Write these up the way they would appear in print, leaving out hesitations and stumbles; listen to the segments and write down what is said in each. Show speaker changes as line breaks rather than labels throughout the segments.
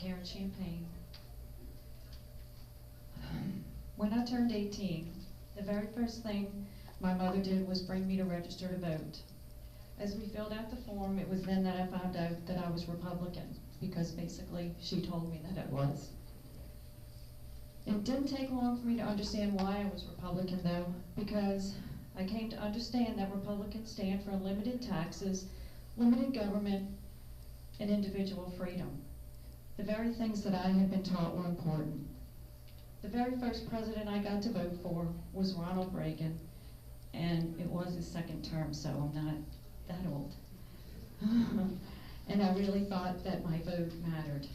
here in Champaign. When I turned 18, the very first thing my mother did was bring me to register to vote. As we filled out the form, it was then that I found out that I was Republican, because basically she told me that I was. It didn't take long for me to understand why I was Republican, though, because I came to understand that Republicans stand for limited taxes, limited government, and individual freedom. The very things that I had been taught were important. The very first president I got to vote for was Ronald Reagan, and it was his second term, so I'm not that old. And I really thought that my vote mattered.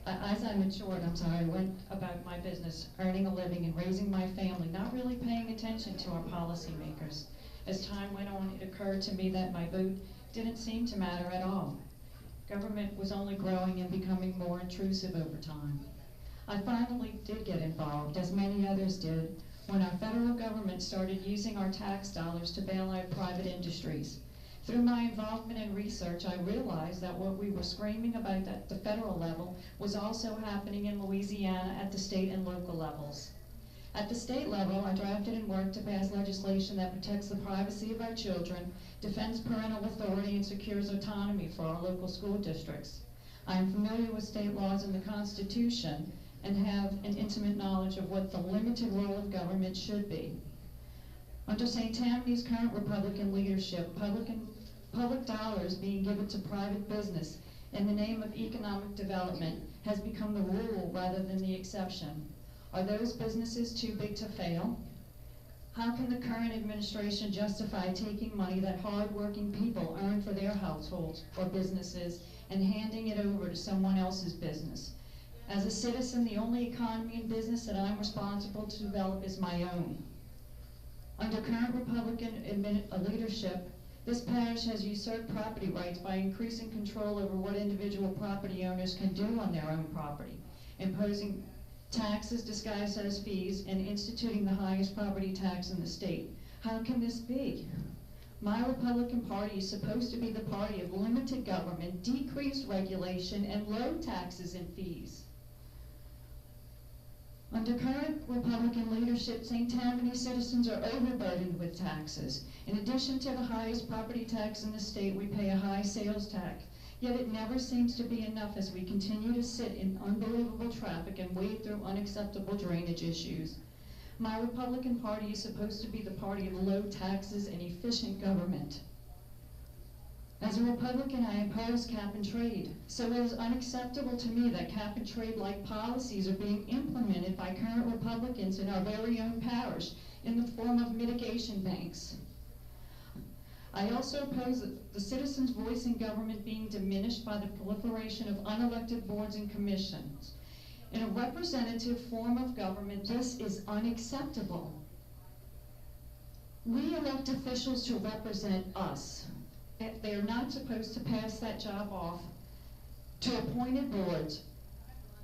As I matured, I went about my business, earning a living and raising my family, not really paying attention to our policymakers. As time went on, it occurred to me that my vote didn't seem to matter at all. Government was only growing and becoming more intrusive over time. I finally did get involved, as many others did, when our federal government started using our tax dollars to bail out private industries. Through my involvement in research, I realized that what we were screaming about at the federal level was also happening in Louisiana at the state and local levels. At the state level, I drafted and worked to pass legislation that protects the privacy of our children, defends parental authority, and secures autonomy for our local school districts. I am familiar with state laws and the Constitution and have an intimate knowledge of what the limited role of government should be. Under St. Tammany's current Republican leadership, public dollars being given to private business in the name of economic development has become the rule rather than the exception. Are those businesses too big to fail? How can the current administration justify taking money that hard-working people earn for their households or businesses and handing it over to someone else's business? As a citizen, the only economy and business that I'm responsible to develop is my own. Under current Republican leadership, this parish has usurped property rights by increasing control over what individual property owners can do on their own property, imposing taxes disguised as fees, and instituting the highest property tax in the state. How can this be? My Republican Party is supposed to be the party of limited government, decreased regulation, and low taxes and fees. Under current Republican leadership, St. Tammany citizens are overburdened with taxes. In addition to the highest property tax in the state, we pay a high sales tax. Yet it never seems to be enough as we continue to sit in unbelievable traffic and wade through unacceptable drainage issues. My Republican Party is supposed to be the party of low taxes and efficient government. As a Republican, I oppose cap and trade, so it is unacceptable to me that cap and trade-like policies are being implemented by current Republicans in our very own parish in the form of mitigation banks. I also oppose the citizens' voice in government being diminished by the proliferation of unelected boards and commissions. In a representative form of government, this is unacceptable. We elect officials to represent us. They are not supposed to pass that job off to appointed boards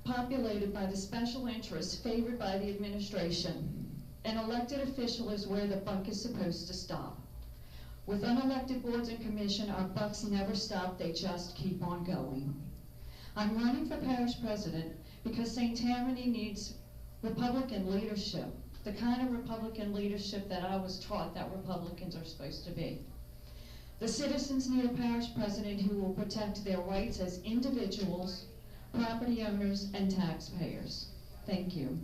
populated by the special interests favored by the administration. An elected official is where the buck is supposed to stop. With unelected boards and commission, our bucks never stop, they just keep on going. I'm running for parish president because St. Tammany needs Republican leadership, the kind of Republican leadership that I was taught that Republicans are supposed to be. The citizens need a parish president who will protect their rights as individuals, property owners, and taxpayers. Thank you.